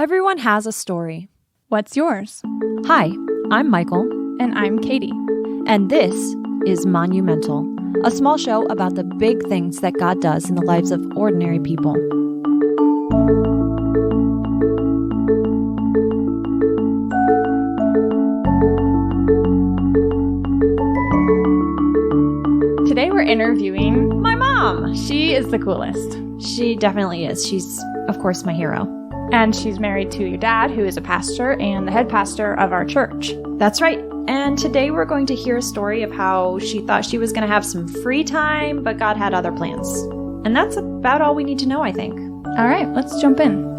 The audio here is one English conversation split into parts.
Everyone has a story. What's yours? Hi, I'm Michael. And I'm Katie. And this is Monumental, a small show about the big things that God does in the lives of ordinary people. Today we're interviewing my mom. She is the coolest. She definitely is. She's, of course, my hero. And she's married to your dad, who is a pastor and the head pastor of our church. That's right. And today we're going to hear a story of how she thought she was going to have some free time, but God had other plans. And that's about all we need to know, I think. All right, let's jump in.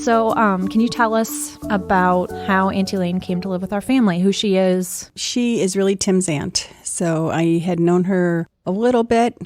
So, can you tell us about how Auntie Elaine came to live with our family, who she is? She is really Tim's aunt. So I had known her a little bit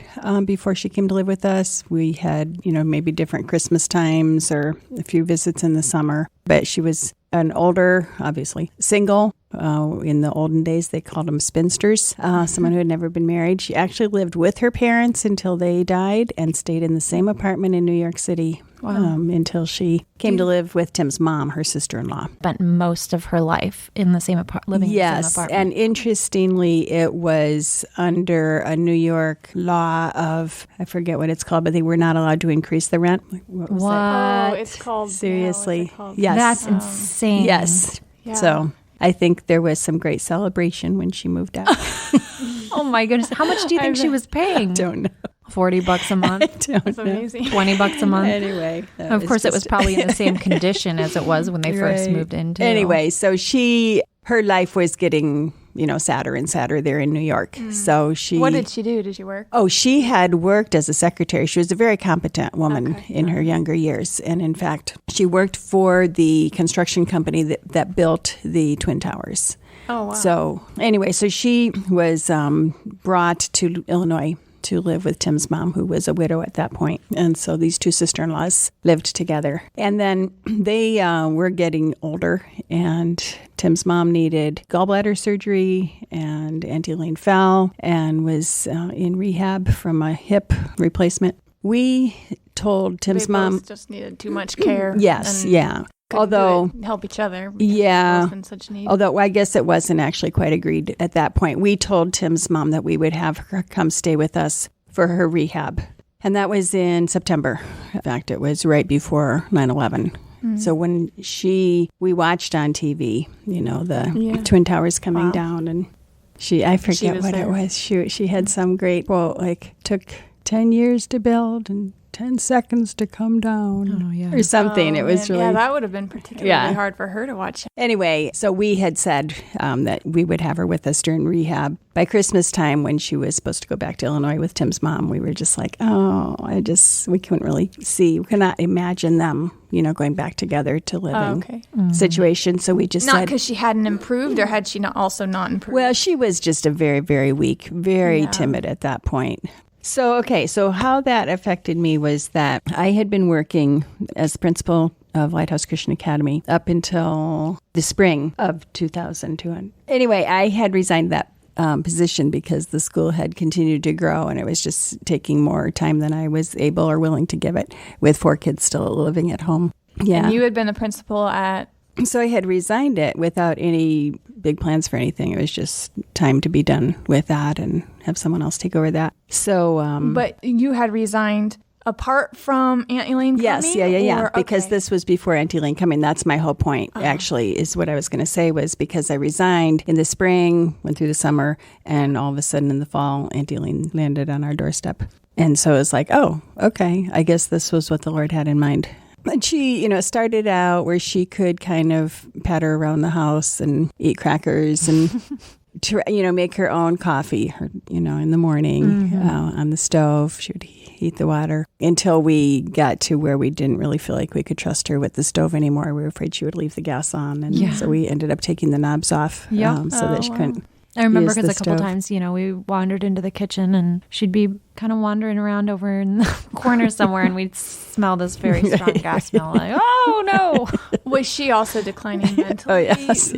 before she came to live with us. We had, maybe different Christmas times or a few visits in the summer. But she was an older, obviously, single. In the olden days, they called them spinsters, someone who had never been married. She actually lived with her parents until they died and stayed in the same apartment in New York City. Wow. Until she came to live with Tim's mom, her sister-in-law. Spent most of her life in the same living in the same apartment. And interestingly, it was under a New York law of, I forget what it's called, but they were not allowed to increase the rent. What was that? Oh, it's called... Seriously. What's it called? Yes. That's insane. Yes. Yeah. So I think there was some great celebration when she moved out. Oh my goodness. How much do you think she was paying? I don't know. $40 a month? That's amazing. $20 a month? Anyway. Of course, it was probably in the same condition as it was when they first moved into. Anyway, so her life was getting, sadder and sadder there in New York. So What did she do? Did she work? Oh, she had worked as a secretary. She was a very competent woman in her younger years. And in fact, she worked for the construction company that built the Twin Towers. Oh, wow. So anyway, so she was brought to Illinois to live with Tim's mom, who was a widow at that point. And so these two sister-in-laws lived together. And then they were getting older, and Tim's mom needed gallbladder surgery, and Auntie Elaine fell and was in rehab from a hip replacement. We told Tim's mom... just needed too much care. Yes, yeah. Although help each other. Yeah. In such need. Although I guess it wasn't actually quite agreed at that point. We told Tim's mom that we would have her come stay with us for her rehab. And that was in September. In fact, it was right before 9/11. So when we watched on TV, the Twin Towers coming down, and I forget what it was. She had some great quote, like, took 10 years to build and 10 seconds to come down, or something. It was really... Yeah, that would have been particularly hard for her to watch. Anyway, so we had said that we would have her with us during rehab. By Christmas time, when she was supposed to go back to Illinois with Tim's mom, we were just like, we couldn't really we could not imagine them, going back together to live in situation. So we just not because she hadn't improved, or had she also not improved? Well, she was just a very, very weak, very timid at that point. So how that affected me was that I had been working as principal of Lighthouse Christian Academy up until the spring of 2002. Anyway, I had resigned that position because the school had continued to grow, and it was just taking more time than I was able or willing to give it, with 4 kids still living at home. Yeah. And you had been the principal at... So I had resigned it without any big plans for anything. It was just time to be done with that and have someone else take over that. So, but you had resigned apart from Aunt Elaine coming? Yes, yeah. Because this was before Auntie Elaine coming. That's my whole point, actually, is what I was going to say was because I resigned in the spring, went through the summer, and all of a sudden in the fall, Auntie Elaine landed on our doorstep. And so it was like, oh, okay, I guess this was what the Lord had in mind. And she, started out where she could kind of patter around the house and eat crackers and, make her own coffee, in the morning on the stove. She would heat the water until we got to where we didn't really feel like we could trust her with the stove anymore. We were afraid she would leave the gas on. And so we ended up taking the knobs off so that she couldn't. I remember because a couple times, we wandered into the kitchen and she'd be kind of wandering around over in the corner somewhere, and we'd smell this very strong gas smell. Like, oh no! Was she also declining mentally? Oh, yes.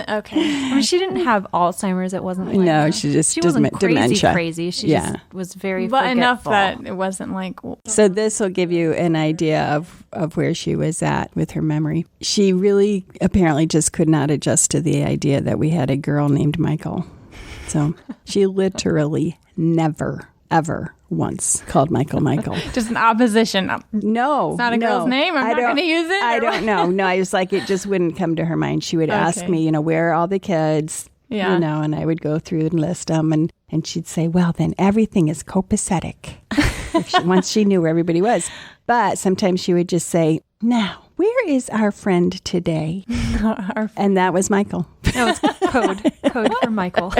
Okay. I mean, she didn't have Alzheimer's. It wasn't like No, she wasn't crazy, dementia. crazy. She Yeah. just was very But enough forgetful. that it wasn't like... So this will give you an idea of where she was at with her memory. She really apparently just could not adjust to the idea that we had a girl named Michael. So she literally never, ever once called Michael. Just an opposition. No. It's not a girl's name. I'm not going to use it. I don't know. No, I was like, it just wouldn't come to her mind. She would ask me, where are all the kids? Yeah. And I would go through and list them. And she'd say, well, then everything is copacetic. Once she knew where everybody was. But sometimes she would just say, now, where is our friend today? And that was Michael. That was code for Michael.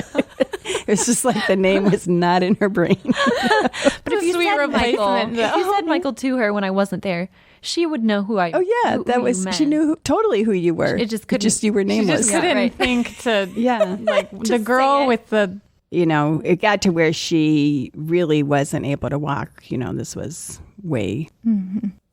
It was just like the name was not in her brain. But if you Sweet said Michael, replacement, if you said Michael to her when I wasn't there, she would know who I. Oh yeah, who that you was. meant. She knew totally who you were. It just couldn't. Just you were She nameless. just couldn't right. think to... Yeah. Like the girl with the... It got to where she really wasn't able to walk. This was way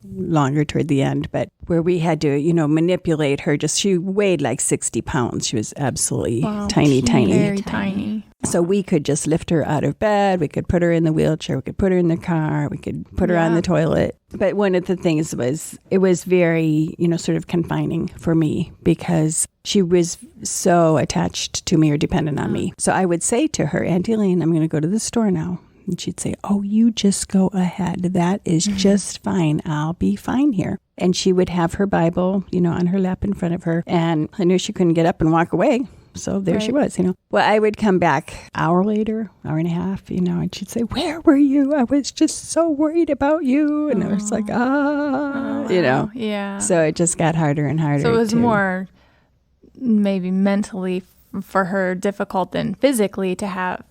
longer toward the end, but where we had to, manipulate her. She weighed like 60 pounds. She was absolutely tiny. Very tiny. So we could just lift her out of bed. We could put her in the wheelchair. We could put her in the car. We could put her on the toilet. But one of the things was, it was very, sort of confining for me because she was so attached to me or dependent on me. So I would say to her, Auntie Elaine, I'm going to go to the store now. And she'd say, oh, you just go ahead. That is just fine. I'll be fine here. And she would have her Bible, on her lap in front of her. And I knew she couldn't get up and walk away. So there she was, Well, I would come back hour later, hour and a half, and she'd say, where were you? I was just so worried about you. And I was like, Yeah. So it just got harder and harder. So it was more maybe mentally for her difficult than physically to have,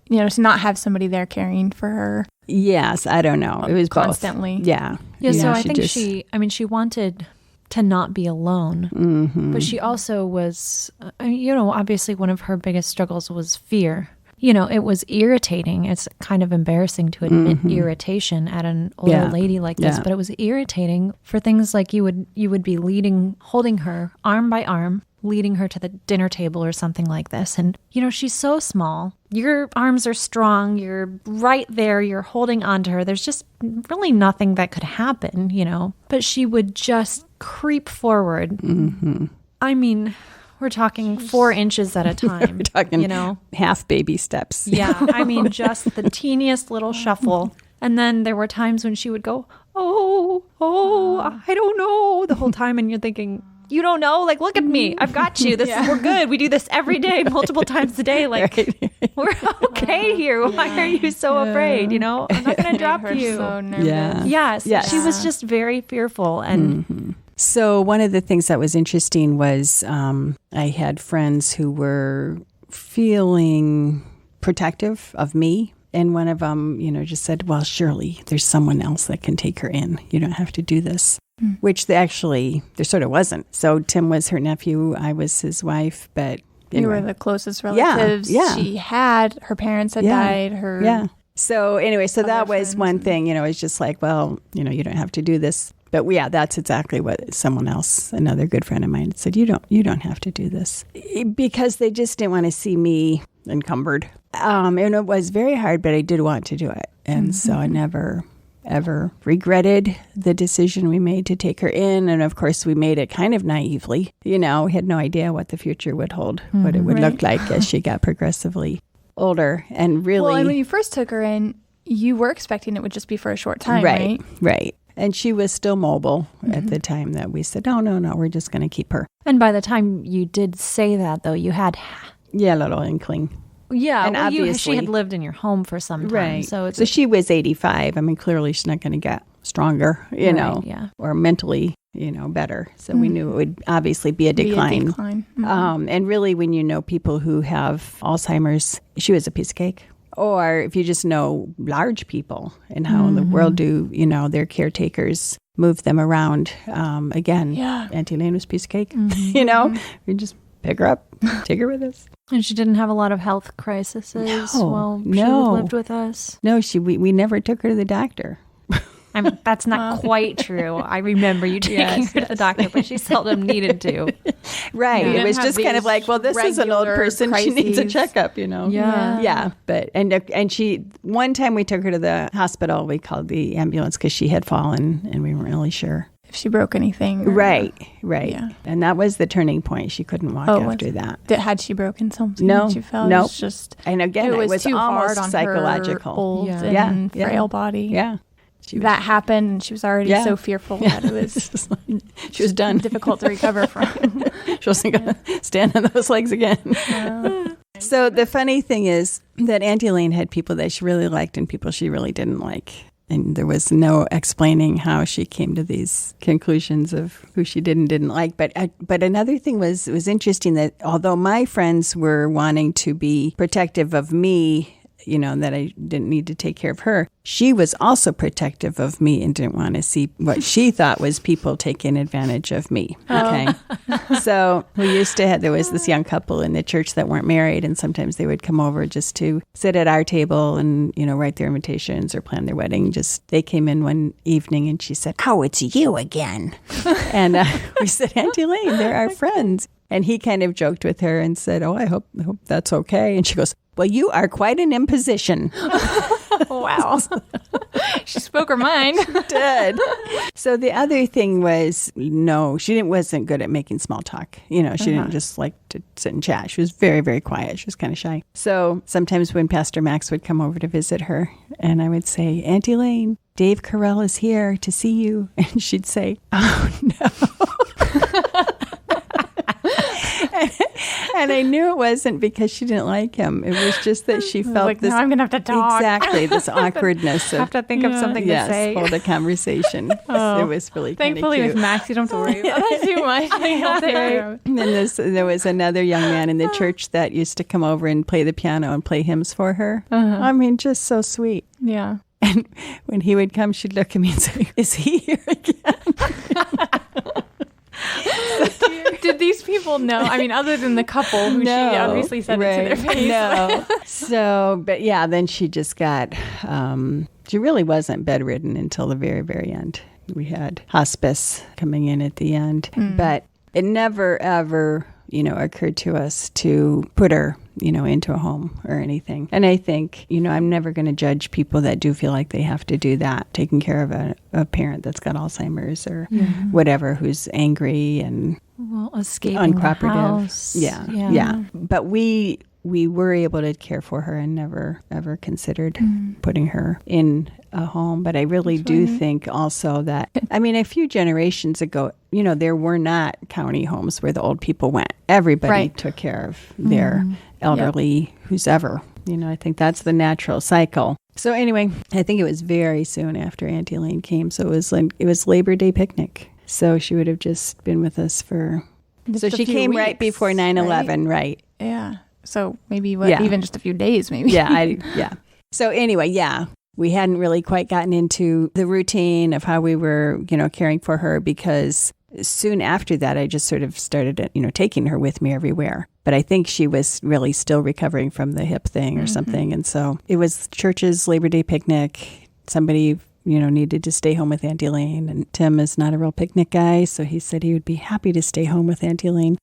to not have somebody there caring for her. Yes, I don't know. It was constantly. Both. Yeah. Yeah, so I think she wanted to not be alone, but she also was, obviously one of her biggest struggles was fear. It was irritating. It's kind of embarrassing to admit irritation at an older lady like this, but it was irritating for things like you would be holding her arm by arm, leading her to the dinner table or something like this. And, she's so small. Your arms are strong. You're right there. You're holding onto her. There's just really nothing that could happen, But she would just creep forward. Mm-hmm. I mean, we're talking 4 inches at a time. We're talking, half baby steps. Yeah. I mean, just the teeniest little shuffle. And then there were times when she would go, oh, I don't know, the whole time. And you're thinking, you don't know? Like, look at me. I've got you. We're good. We do this every day, multiple times a day. Like, we're okay here. Why are you so afraid? I'm not going to drop you. So nervous. Yes. She was just very fearful. And So one of the things that was interesting was I had friends who were feeling protective of me. And one of them, just said, well, surely there's someone else that can take her in. You don't have to do this. Which there sort of wasn't. So Tim was her nephew. I was his wife. But anyway. You were the closest relatives she had. Her parents had died. So anyway, that was one thing, it's just like, well, you don't have to do this. But that's exactly what someone else, another good friend of mine, said. You don't have to do this. Because they just didn't want to see me encumbered. And it was very hard, but I did want to do it. And so I never ever regretted the decision we made to take her in. And of course, we made it kind of naively. We had no idea what the future would hold, what it would look like as she got progressively older. And really... Well, and when you first took her in, you were expecting it would just be for a short time, right? Right. And she was still mobile at the time that we said, no, we're just going to keep her. And by the time you did say that, though, you had... Yeah, a little inkling. Yeah, and obviously she had lived in your home for some time. Right. So she was 85. I mean, clearly she's not going to get stronger, or mentally, better. So we knew it would obviously be a decline. Mm-hmm. And really, when you know people who have Alzheimer's, she was a piece of cake. Or if you just know large people and how in the world do, their caretakers move them around. Again, Auntie Elaine was a piece of cake, we just pick her up, take her with us. And she didn't have a lot of health crises while she lived with us. No, we never took her to the doctor. I mean, that's not quite true. I remember you taking her to the doctor, but she seldom needed to. Right. It was just kind of like, well, this is an old person. Crises. She needs a checkup, Yeah. Yeah. But, and she, one time we took her to the hospital, we called the ambulance because she had fallen and we weren't really sure if she broke anything. Right. Yeah. And that was the turning point. She couldn't walk after that. Had she broken something? No. She fell? No. Just, and again, it was too almost hard on psychological. Her old and frail body. Yeah. That happened, and she was already so fearful that it was she was done. Difficult to recover from. She wasn't going to stand on those legs again. So the funny thing is that Auntie Elaine had people that she really liked and people she really didn't like. And there was no explaining how she came to these conclusions of who she didn't like. But another thing was interesting that although my friends were wanting to be protective of me, that I didn't need to take care of her, she was also protective of me and didn't want to see what she thought was people taking advantage of me. Okay. So there was this young couple in the church that weren't married, and sometimes they would come over just to sit at our table and, write their invitations or plan their wedding. They came in one evening and she said, "Oh, it's you again." And we said, "Auntie Elaine, they're our friends." And he kind of joked with her and said, "Oh, I hope that's okay." And she goes, "Well, you are quite an imposition." Wow. She spoke her mind. She did. So the other thing was, no, she wasn't good at making small talk. She didn't just like to sit and chat. She was very, very quiet. She was kind of shy. So sometimes when Pastor Max would come over to visit her, and I would say, "Auntie Elaine, Dave Carell is here to see you." And she'd say, "Oh, no." And I knew it wasn't because she didn't like him. It was just that she felt like, no, I'm going to have to talk. Exactly, this awkwardness. I have to think of something to say. Hold a conversation. It was really kind of cute. Thankfully, with Max, you don't have to worry about that too much. And then there was another young man in the church that used to come over and play the piano and play hymns for her. I mean, just so sweet. Yeah. And when he would come, she'd look at me and say, "Is he here again?" Did these people know? I mean, other than the couple who she obviously said it to their face. No. So, but yeah, then she just got, she really wasn't bedridden until the very, very end. We had hospice coming in at the end. But it never, ever, occurred to us to put her, into a home or anything. And I think, I'm never going to judge people that do feel like they have to do that, taking care of a parent that's got Alzheimer's or whatever, who's angry and escaping uncooperative. The house. Yeah. But we were able to care for her and never, ever considered putting her in a home. But I really do think also that, a few generations ago, there were not county homes where the old people went. Everybody took care of their elderly, who's ever. I think that's the natural cycle. So anyway, I think it was very soon after Auntie Elaine came. So it was Labor Day picnic. So she would have just been with us so she came weeks, right before 9/11, right? Yeah. So maybe even just a few days, maybe. Yeah. So anyway, we hadn't really quite gotten into the routine of how we were, caring for her, because soon after that, I just sort of started, taking her with me everywhere. But I think she was really still recovering from the hip thing or something. And so it was church's Labor Day picnic. Somebody, needed to stay home with Auntie Elaine. And Tim is not a real picnic guy, so he said he would be happy to stay home with Auntie Elaine.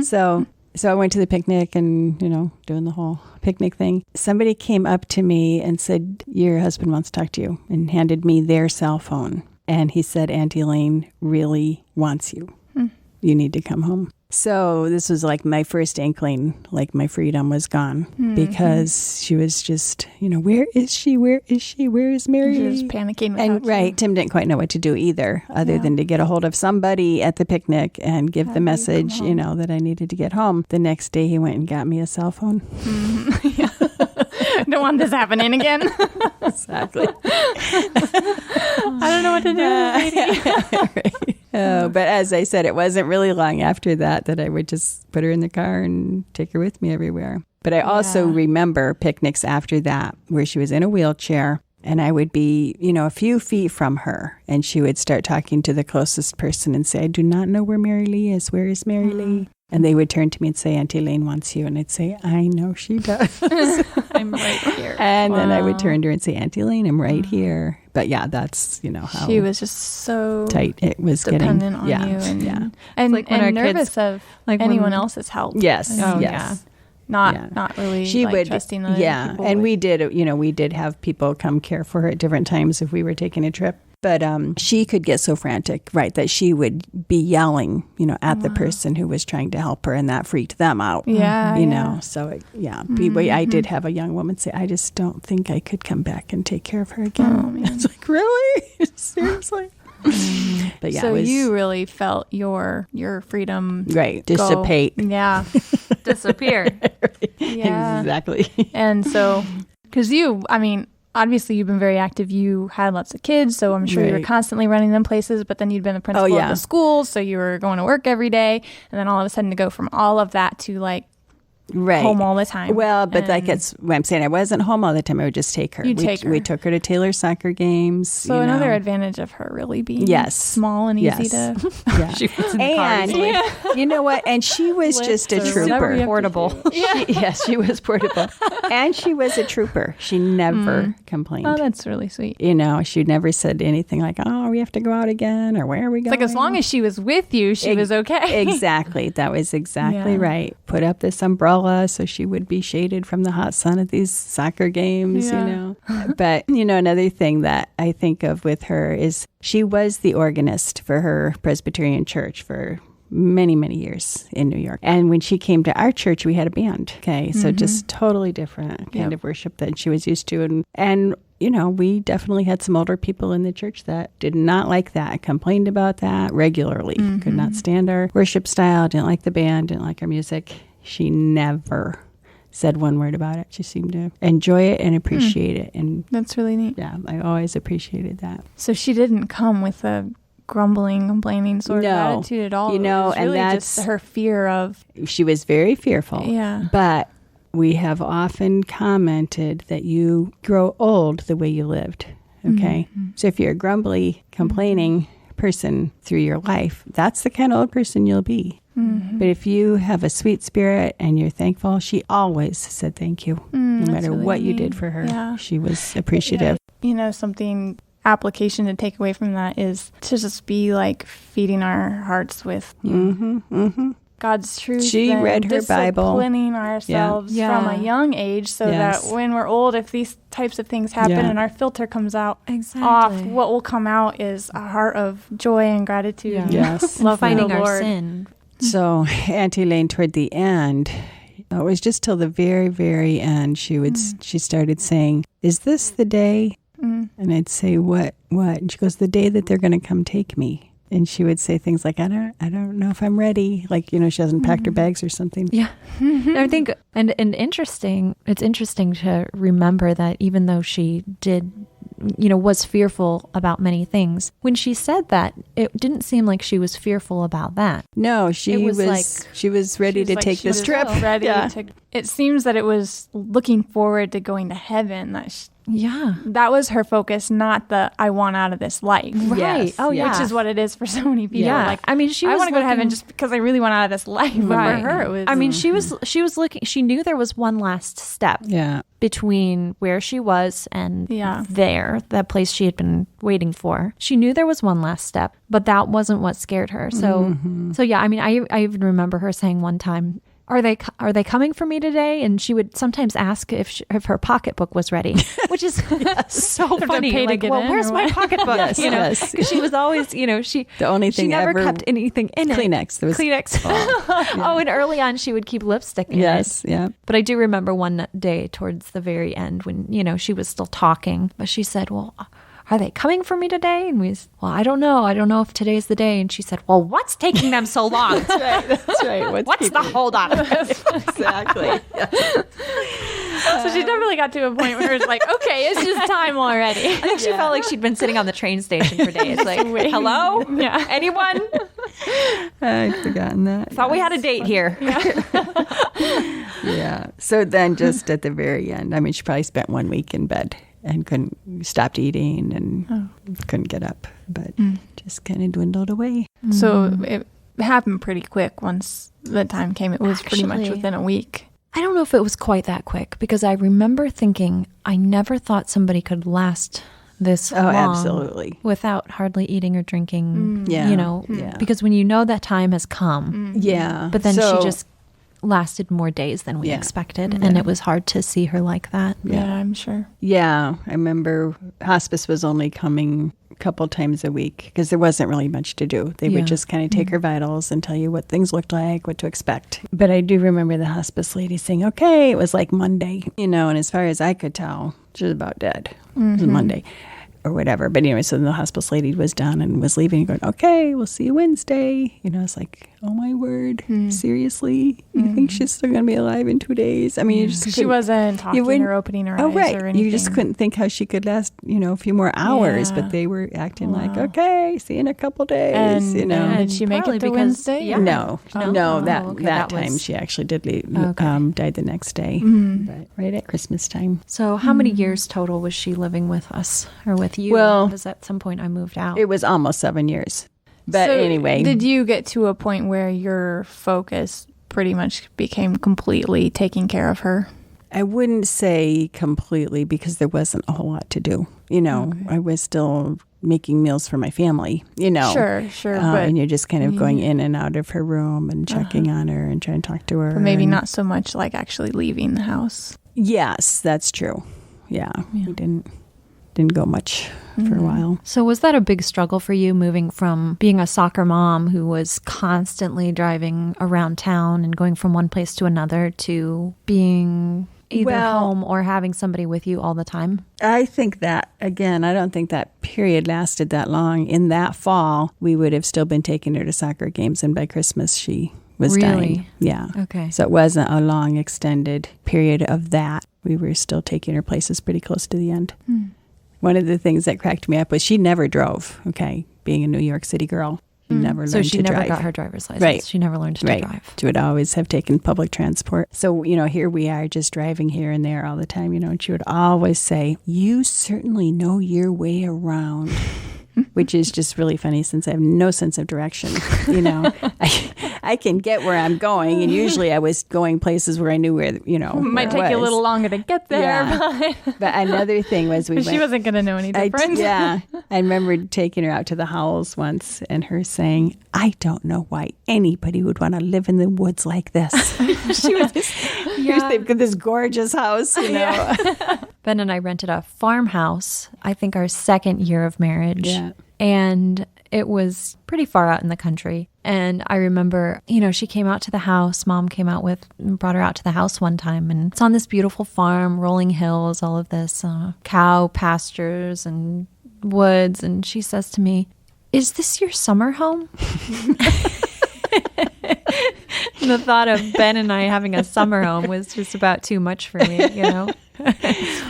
So I went to the picnic and, doing the whole picnic thing. Somebody came up to me and said, "Your husband wants to talk to you," and handed me their cell phone. And he said, "Auntie Elaine really wants you. You need to come home." So this was like my first inkling, like my freedom was gone, because she was just, "Where is she? Where is she? Where is Mary?" She was panicking. And Tim didn't quite know what to do either, other than to get a hold of somebody at the picnic and give the message, that I needed to get home. The next day he went and got me a cell phone. Don't want this happening again. Exactly. I don't know what to do. Right. But as I said, it wasn't really long after that I would just put her in the car and take her with me everywhere. But I also remember picnics after that where she was in a wheelchair And I would be, a few feet from her, and she would start talking to the closest person and say, I do not know where Mary Lee is. Where is Mary Lee? And they would turn to me and say, Auntie Elaine wants you. And I'd say, I know she does. I'm right here. And then I would turn to her and say, Auntie Elaine, I'm right here. But yeah, that's, how she was just so tight it was dependent on getting. you. And, yeah. and, like when and our nervous kids, of like anyone else's help. Yes. Yes. Yeah. Not really she would trusting other people. And we did have people come care for her at different times if we were taking a trip. But she could get so frantic, right, that she would be yelling, at the person who was trying to help her, and that freaked them out. Yeah. So, I did have a young woman say, I just don't think I could come back and take care of her again. Oh, man. It's like, really? Seriously? But yeah, so you really felt your freedom dissipate. Yeah. Disappear. Yeah. Exactly. And so, because obviously you've been very active. You had lots of kids, so I'm sure you were constantly running them places, but then you'd been the principal of the school, so you were going to work every day, and then all of a sudden to go from all of that to home all the time. Well, but that's what I'm saying. I wasn't home all the time. I would just take her. We took her to Taylor's soccer games. So another advantage of her really being small and easy to... Yeah. She fits in the car. You know what? And she was just a trooper. Portable. She was portable. And she was a trooper. She never complained. Oh, that's really sweet. She never said anything like, oh, we have to go out again, or where are we going? It's like as long as she was with you, she was okay. Exactly. That was exactly right. Put up this umbrella so she would be shaded from the hot sun at these soccer games, But, another thing that I think of with her is she was the organist for her Presbyterian church for many, many years in New York. And when she came to our church, we had a band. Okay, so just totally different kind of worship than she was used to. And we definitely had some older people in the church that did not like that, complained about that regularly, could not stand our worship style, didn't like the band, didn't like our music. She never said one word about it. She seemed to enjoy it and appreciate it. And that's really neat. Yeah, I always appreciated that. So she didn't come with a grumbling, complaining sort of attitude at all. It was really and that's just her fear of... She was very fearful. Yeah. But we have often commented that you grow old the way you lived. Okay? So if you're a grumbly, complaining person through your life, that's the kind of old person you'll be. But if you have a sweet spirit and you're thankful, she always said thank you. No matter really what you neat. did for her, Yeah. she was appreciative. Something application to take away from that is to just be feeding our hearts with God's truth. She read her Bible. Disciplining ourselves from a young age so that when we're old, if these types of things happen and our filter comes out off, what will come out is a heart of joy and gratitude. Yeah. Yes. Love finding for the our Lord. sin. So Auntie Elaine, toward the end, it was just till the very, very end, she started saying, "Is this the day?" And I'd say, "What? What?" And she goes, "The day that they're going to come take me." And she would say things like, I don't know if I'm ready. She hasn't packed her bags or something. Yeah. I think, and interesting, it's interesting to remember that even though she did, was fearful about many things, when she said that, it didn't seem like she was fearful about that. No, she was ready to take this trip. Ready to, it seems that it was looking forward to going to heaven. That was her focus, not the I want out of this life. Right. Yes. Oh, yeah. Which is what it is for so many people. Yeah. I want to go to heaven just because I really want out of this life. Right. But for her, it was... she was looking, she knew there was one last step between where she was and that place she had been waiting for. She knew there was one last step, but that wasn't what scared her. So, I even remember her saying one time, Are they coming for me today? And she would sometimes ask if her pocketbook was ready, which is so funny. Where's my pocketbook? Yes, because she was always, the only thing she never kept anything in Kleenex. it. Kleenex. And early on she would keep lipstick in it. Yes, yeah. But I do remember one day towards the very end when she was still talking, but she said, "Well, are they coming for me today?" And we said, "Well, I don't know. I don't know if today's the day." And she said, "Well, what's taking them so long?" That's right. What's the hold on? Exactly. So she definitely got to a point where it was like, okay, it's just time already. I think she felt like she'd been sitting on the train station for days. Like, hello? Yeah. Anyone? I'd forgotten that. Thought we had a date here. Yeah. So then just at the very end, she probably spent 1 week in bed. and stopped eating and couldn't get up, but just kind of dwindled away. So it happened pretty quick once the time came. It was pretty much within a week. I don't know if it was quite that quick, because I remember thinking I never thought somebody could last this long absolutely, without hardly eating or drinking, Yeah. because when you know that time has come, but then she just lasted more days than we expected, and it was hard to see her like that. Yeah, I'm sure. Yeah, I remember hospice was only coming a couple times a week because there wasn't really much to do. They would just kind of take her vitals and tell you what things looked like, what to expect. But I do remember the hospice lady saying, okay, it was like Monday, and as far as I could tell, she was about dead. It was Monday or whatever. But anyway, so the hospice lady was done and was leaving, going, okay, we'll see you Wednesday. It's like, oh my word, seriously? You think she's still going to be alive in 2 days? I mean, she wasn't talking or opening her eyes or anything. You just couldn't think how she could last, a few more hours, but they were acting like, okay, see you in a couple days, And did she make it to Wednesday? Yeah. No, that time was... she actually did leave, died the next day, but right at Christmas time. So how many years total was she living with us or with you? Well, because at some point I moved out. It was almost 7 years. But so anyway. Did you get to a point where your focus pretty much became completely taking care of her? I wouldn't say completely, because there wasn't a whole lot to do. I was still making meals for my family, Sure. and you're just kind of going in and out of her room and checking on her and trying to talk to her. But maybe not so much like actually leaving the house. Yes, that's true. Yeah. We didn't go much for a while. So was that a big struggle for you, moving from being a soccer mom who was constantly driving around town and going from one place to another to being either home or having somebody with you all the time? I think that, again, I don't think that period lasted that long. In that fall, we would have still been taking her to soccer games, and by Christmas she was dying. Yeah. Okay. So it wasn't a long, extended period of that. We were still taking her places pretty close to the end. One of the things that cracked me up was she never drove, being a New York City girl. She never learned to drive. So she never got her driver's license. Right. She never learned to drive. She would always have taken public transport. So, here we are just driving here and there all the time, and she would always say, you certainly know your way around. Which is just really funny, since I have no sense of direction. I can get where I'm going, and usually I was going places where I knew where, might take you a little longer to get there. Yeah. But another thing was she wasn't going to know any difference. I remember taking her out to the Howells once, and her saying, I don't know why anybody would want to live in the woods like this. She was they've got this gorgeous house, Ben and I rented a farmhouse, I think our second year of marriage. Yeah. And it was pretty far out in the country. And I remember, she came out to the house. Mom brought her out to the house one time. And it's on this beautiful farm, rolling hills, all of this cow pastures and woods. And she says to me, is this your summer home? The thought of Ben and I having a summer home was just about too much for me,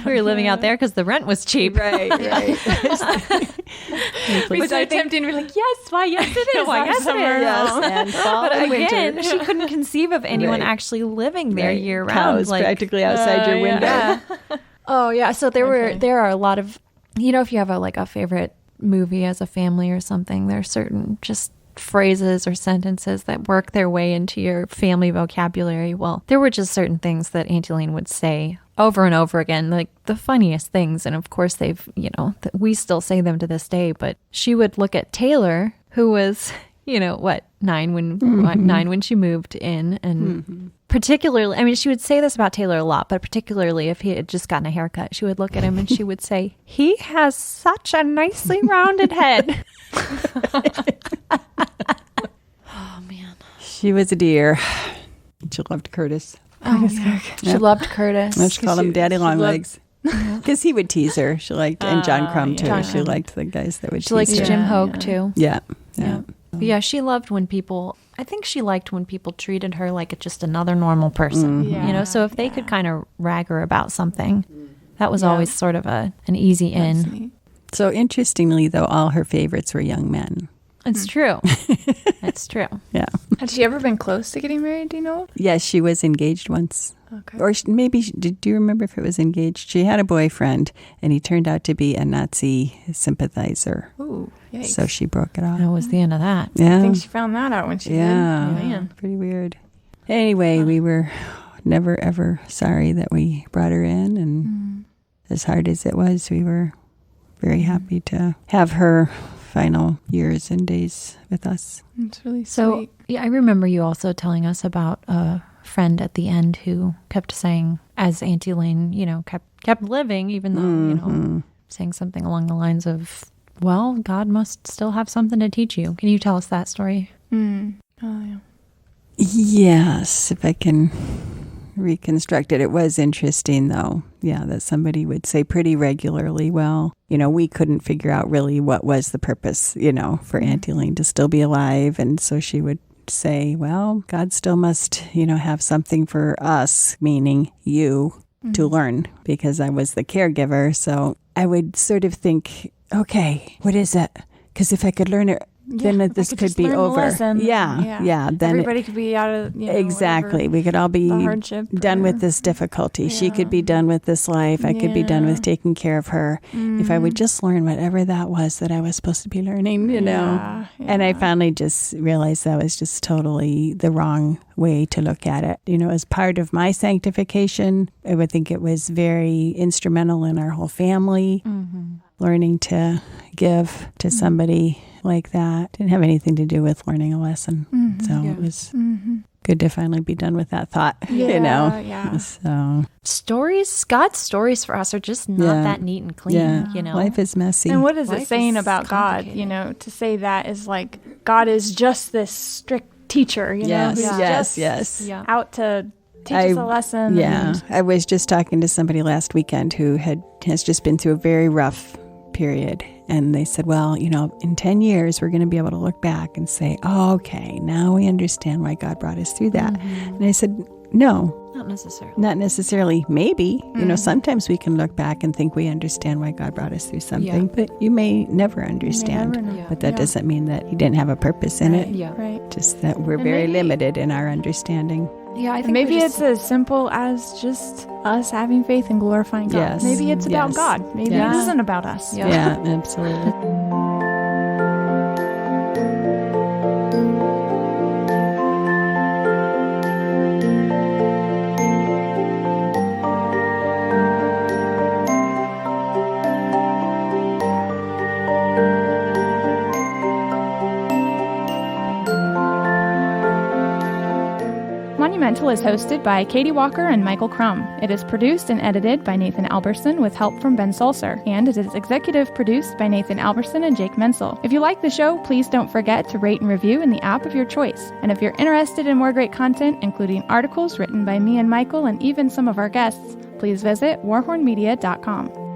We were living out there because the rent was cheap. Right. Was I tempting to be like, yes, it is. Why, yes, summer it is. home. And fall and Again, winter. she couldn't conceive of anyone actually living there year round. Cows practically outside your window. Yeah. Oh, yeah. So there are a lot of, if you have a favorite movie as a family or something, there are certain just phrases or sentences that work their way into your family vocabulary. Well, there were just certain things that Auntie Elaine would say over and over again, like the funniest things. And of course, we still say them to this day. But she would look at Taylor, who was, 9 when she moved in. And particularly, she would say this about Taylor a lot, but particularly if he had just gotten a haircut, she would look at him and she would say, he has such a nicely rounded head. Oh, man. She was a dear. She loved Curtis. Oh, yeah. She loved Curtis. She called him Daddy Longlegs. Because he would tease her. She liked, and John Crumb, too. John she Crumb. Liked the guys that would tease her. She liked Jim Hogue, Yeah. too. Yeah. Yeah, she loved when people, I think she liked when people treated her like just another normal person. Yeah. So if they could kind of rag her about something, that was always sort of an easy in. So interestingly, though, all her favorites were young men. It's true. It's true. Yeah. Had she ever been close to getting married, do you know? Yes, she was engaged once. Okay. Or do you remember if it was engaged? She had a boyfriend, and he turned out to be a Nazi sympathizer. Ooh, yikes. So she broke it off. That was the end of that. Yeah. I think she found that out when she did. Man. Pretty weird. Anyway, we were never, ever sorry that we brought her in. And as hard as it was, we were very happy to have her final years and days with us. It's really So, sweet. yeah, I remember you also telling us about a friend at the end who kept saying, as Auntie Elaine, kept living, even though, saying something along the lines of, well, God must still have something to teach you. Can you tell us that story? Oh, yeah. Yes, if I can reconstruct it. It was interesting, though. Yeah, that somebody would say pretty regularly, well, we couldn't figure out really what was the purpose, for Auntie Elaine to still be alive. And so she would say, well, God still must, have something for us, meaning you, to learn, because I was the caregiver. So I would sort of think, okay, what is it? Because if I could learn it, then this could be over. Yeah. Then everybody could be out of exactly. We could all be done with this difficulty. Yeah. She could be done with this life. I could be done with taking care of her. If I would just learn whatever that was that I was supposed to be learning, Yeah. And I finally just realized that was just totally the wrong way to look at it. As part of my sanctification, I would think it was very instrumental in our whole family. Learning to give to somebody like that didn't have anything to do with learning a lesson. It was good to finally be done with that thought, Yeah. So Stories, God's stories for us are just not that neat and clean, Life is messy. And what is Life it saying is about God, to say that is like, God is just this strict teacher, Yes, who's yes. Yeah. out to teach us a lesson. Yeah. and- I was just talking to somebody last weekend who has just been through a very rough period. And they said, well, in 10 years, we're going to be able to look back and say, oh, okay, now we understand why God brought us through that. And I said, no. Not necessarily. Maybe. Sometimes we can look back and think we understand why God brought us through something, but you may never understand. never know. But that doesn't mean that He didn't have a purpose in it. Yeah. Right. Just that we're very limited in our understanding. Yeah, I think Maybe it's as simple as just us having faith and glorifying God. Yes. Maybe it's about Yes. God. Maybe Yes. it isn't about us. Yeah, absolutely. Monumental is hosted by Katie Walker and Michael Crum. It is produced and edited by Nathan Alberson with help from Ben Sulzer. And it is executive produced by Nathan Alberson and Jake Menzel. If you like the show, please don't forget to rate and review in the app of your choice. And if you're interested in more great content, including articles written by me and Michael and even some of our guests, please visit warhornmedia.com.